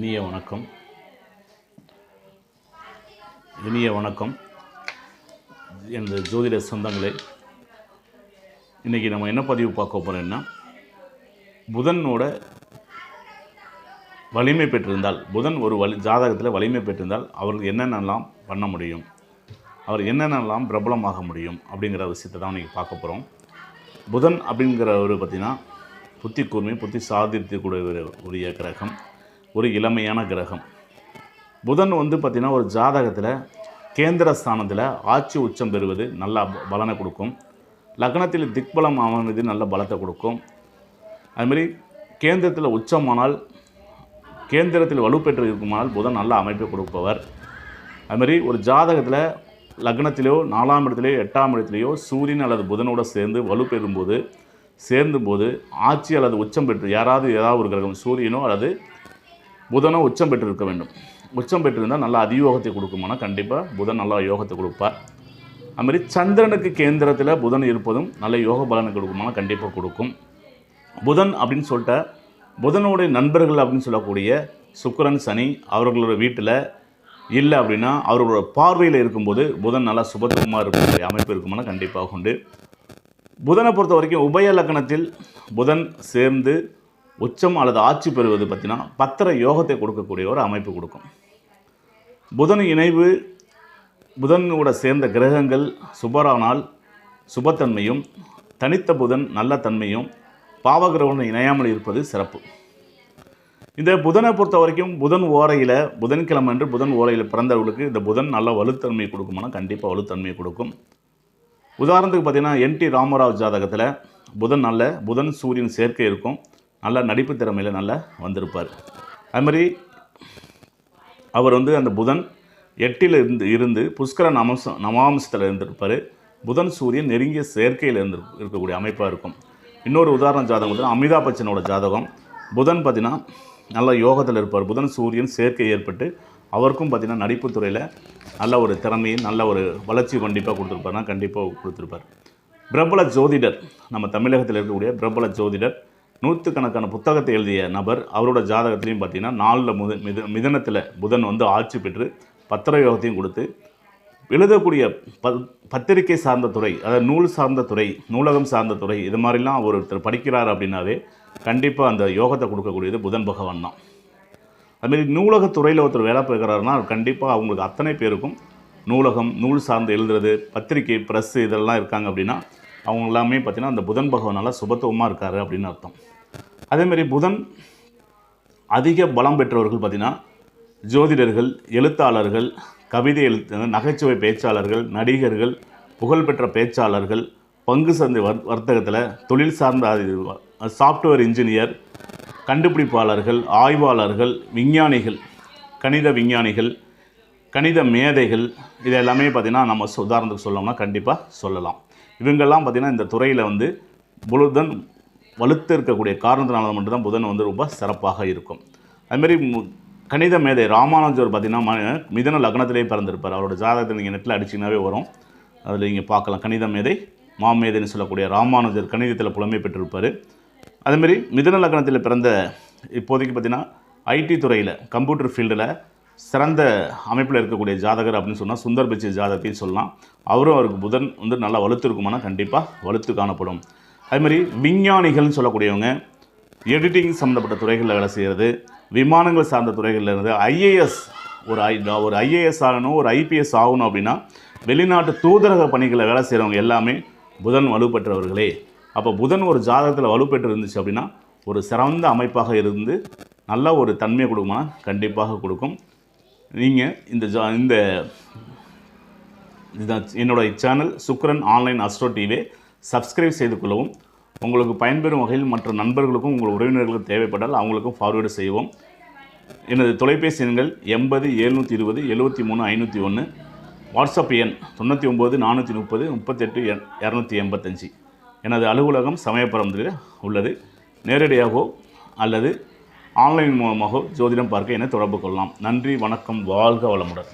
இனிய வணக்கம். இனிய வணக்கம் எனது ஜோதிட சொந்தங்களே. இன்றைக்கி நம்ம என்ன பதிவு பார்க்க போகிறோம்னா, புதனோட வலிமை பெற்றிருந்தால், புதன் ஒரு ஜாதகத்தில் வலிமை பெற்றிருந்தால் அவருக்கு என்னென்னலாம் பண்ண முடியும், அவர் என்னென்னலாம் பிரபலமாக முடியும் அப்படிங்கிற விஷயத்தை தான் இன்றைக்கி பார்க்க போகிறோம். புதன் அப்படிங்கிறவர் பார்த்திங்கன்னா புத்தி கூர்மை, புத்தி சாதித்திற்குரிய உரிய கிரகம், ஒரு இளமையான கிரகம். புதன் பார்த்திங்கன்னா ஒரு ஜாதகத்தில் கேந்திர ஸ்தானத்தில் ஆட்சி உச்சம் பெறுவது நல்ல பலனை கொடுக்கும். லக்னத்தில் திக்பலம் ஆனது நல்ல பலத்தை கொடுக்கும். அதுமாதிரி கேந்திரத்தில் உச்சமானால், கேந்திரத்தில் வலுப்பெற்று இருக்குமானால் புதன் நல்ல அமைப்பை கொடுப்பவர். அதுமாதிரி ஒரு ஜாதகத்தில் லக்னத்திலேயோ 4ஆம் இடத்துலையோ 8ஆம் இடத்துலையோ சூரியன் அல்லது புதனோடு சேர்ந்து வலுப்பெறும்போது சேர்ந்தும்போது ஆட்சி அல்லது உச்சம் பெற்று ஏதாவது ஒரு கிரகம் சூரியனோ அல்லது புதனோ உச்சம் பெற்று இருக்க வேண்டும். உச்சம் பெற்றிருந்தால் நல்ல அதியோகத்தை கொடுக்குமானா கண்டிப்பாக புதன் நல்ல யோகத்தை கொடுப்பார். அதுமாதிரி சந்திரனுக்கு கேந்திரத்தில் புதன் இருப்பதும் நல்ல யோக பலனை கொடுக்குமானா கண்டிப்பாக கொடுக்கும். புதன் அப்படின்னு சொல்லிட்ட புதனுடைய நண்பர்கள் அப்படின்னு சொல்லக்கூடிய சுக்கிரன், சனி அவர்களோட வீட்டில் இல்லை அப்படின்னா அவர்களோட பார்வையில் இருக்கும்போது புதன் நல்லா சுபத்துவமாக இருக்கக்கூடிய அமைப்பு இருக்குமானா கண்டிப்பாக உண்டு. புதனை பொறுத்த வரைக்கும் உபய லக்னத்தில் புதன் சேர்ந்து உச்சம் அல்லது ஆட்சி பெறுவது பார்த்திங்கன்னா பத்திர யோகத்தை கொடுக்கக்கூடிய ஒரு அமைப்பு கொடுக்கும். புதன் இணைவு, புதனோட சேர்ந்த கிரகங்கள் சுபரானால் சுபத்தன்மையும், தனித்த புதன் நல்ல தன்மையும், பாவகிரகங்கள் இணையாமல் இருப்பது சிறப்பு. இந்த புதனை பொறுத்த வரைக்கும் புதன் ஓரையில், புதன்கிழமை என்று புதன் ஓரையில் பிறந்தவர்களுக்கு இந்த புதன் நல்ல வலுத்தன்மை கொடுக்குமானா கண்டிப்பாக வலுத்தன்மையை கொடுக்கும். உதாரணத்துக்கு பார்த்திங்கன்னா NT ராமராவ் ஜாதகத்தில் புதன் சூரியன் சேர்க்கை இருக்கும். நல்ல நடிப்பு திறமையில் நல்லா வந்திருப்பார். அதுமாதிரி அவர் அந்த புதன் 8ல் இருந்து புஷ்கர நவாம்சத்தில் இருந்திருப்பார். புதன் சூரியன் நெருங்கிய சேர்க்கையில் இருக்கக்கூடிய அமைப்பாக இருக்கும். இன்னொரு உதாரண ஜாதகம் பார்த்திங்கன்னா அமிதாப் பச்சனோட ஜாதகம். புதன் பார்த்திங்கன்னா நல்ல யோகத்தில் இருப்பார். புதன் சூரியன் சேர்க்கை ஏற்பட்டு அவருக்கும் பார்த்திங்கன்னா நடிப்புத்துறையில் நல்ல ஒரு திறமையை நல்ல ஒரு வளர்ச்சி கண்டிப்பாக கொடுத்துருப்பார்னா கண்டிப்பாக கொடுத்துருப்பார். பிரபல ஜோதிடர், நம்ம தமிழகத்தில் இருக்கக்கூடிய பிரபல ஜோதிடர், நூற்றுக்கணக்கான புத்தகத்தை எழுதிய நபர், அவரோட ஜாதகத்திலையும் பார்த்திங்கன்னா 4 மிதனத்தில் புதன் ஆட்சி பெற்று பத்திர யோகத்தையும் கொடுத்து எழுதக்கூடிய பத்திரிகை சார்ந்த துறை, அதாவது நூல் சார்ந்த துறை, நூலகம் சார்ந்த துறை, இது மாதிரிலாம் ஒருத்தர் படிக்கிறார் அப்படின்னாவே கண்டிப்பாக அந்த யோகத்தை கொடுக்கக்கூடியது புதன் பகவான் தான். அதுமாரி நூலகத்துறையில் ஒருத்தர் வேலை பார்க்குறாருன்னா கண்டிப்பாக அவங்களுக்கு அத்தனை பேருக்கும் நூலகம், நூல் சார்ந்து எழுதுறது, பத்திரிகை, ப்ரெஸ்ஸு இதெல்லாம் இருக்காங்க அப்படின்னா அவங்க எல்லாமே பார்த்திங்கன்னா அந்த புதன் பகவானால் சுபத்துவமாக இருக்கார் அப்படின்னு அர்த்தம். அதேமாரி புதன் அதிக பலம் பெற்றவர்கள் பார்த்திங்கன்னா ஜோதிடர்கள், எழுத்தாளர்கள், கவிதை நகைச்சுவை பேச்சாளர்கள், நடிகர்கள், புகழ்பெற்ற பேச்சாளர்கள், பங்கு சந்தை வர்த்தகத்தில் தொழில் சார்ந்த சாஃப்ட்வேர் இன்ஜினியர், கண்டுபிடிப்பாளர்கள், ஆய்வாளர்கள், விஞ்ஞானிகள், கணித விஞ்ஞானிகள், கணித மேதைகள், இது எல்லாமே பார்த்திங்கன்னா நம்ம உதாரணத்துக்கு சொல்லணும்னா கண்டிப்பாக சொல்லலாம். இவங்கெல்லாம் பார்த்திங்கன்னா இந்த துறையில் புதன் வலுத்து இருக்கக்கூடிய காரணத்தினால மட்டும்தான் புதன் ரொம்ப சிறப்பாக இருக்கும். அதுமாரி கணித மேதை ராமானுஜர் பார்த்திங்கன்னா மிதன லக்னத்திலே பிறந்திருப்பார். அவரோட ஜாதகத்தை நீங்கள் நெட்டில் அடிச்சிங்கனாவே வரும், அதில் நீங்கள் பார்க்கலாம். கணித மேதை, மாமேதைன்னு சொல்லக்கூடிய ராமானுஜர் கணிதத்தில் புலமை பெற்றிருப்பார். அதேமாரி மிதன லக்னத்தில் பிறந்த இப்போதைக்கு பார்த்திங்கன்னா IT துறையில், கம்ப்யூட்டர் ஃபீல்டில் சிறந்த அமைப்பில் இருக்கக்கூடிய ஜாதகர் அப்படின்னு சொன்னால் சுந்தர் பிச்சை ஜாதகத்தையும் சொல்லலாம். அவருக்கு புதன் நல்லா வலுத்து இருக்குமானா கண்டிப்பாக வலுத்து காணப்படும். அதுமாதிரி விஞ்ஞானிகள்னு சொல்லக்கூடியவங்க எடிட்டிங் சம்மந்தப்பட்ட துறைகளில் வேலை செய்கிறது, விமானங்கள் சார்ந்த துறைகளில் இருந்து IAS, ஒரு IAS ஆகணும், ஒரு IPS ஆகணும் அப்படின்னா வெளிநாட்டு தூதரக பணிகளில் வேலை செய்கிறவங்க எல்லாமே புதன் வலுப்பெற்றவர்களே. அப்போ புதன் ஒரு ஜாதகத்தில் வலுப்பெற்று இருந்துச்சு அப்படின்னா ஒரு சிறந்த அமைப்பாக இருந்து நல்ல ஒரு தன்மையை கொடுக்குமானா கண்டிப்பாக கொடுக்கும். நீங்கள் இந்த என்னோட சேனல் சுக்கிரன் ஆன்லைன் அஸ்ட்ரோ டிவியை சப்ஸ்கிரைப் செய்து கொள்ளவும். உங்களுக்கு பயன்பெறும் வகையில் மற்ற நண்பர்களுக்கும் உங்கள் உறவினர்களுக்கும் தேவைப்பட்டால் அவங்களுக்கும் ஃபார்வேர்டு செய்வோம். எனது தொலைபேசி எண்கள் 80 720 73 501, வாட்ஸ்அப் எண் 99 430 38 285. எனது அலுவலகம் சமயபுரத்தில் உள்ளது. நேரடியாகவோ அல்லது ஆன்லைன் மூலமாக ஜோதிடம் பார்க்க என்னை தொடர்பு கொள்ளலாம். நன்றி, வணக்கம், வாழ்க வளமுடன்.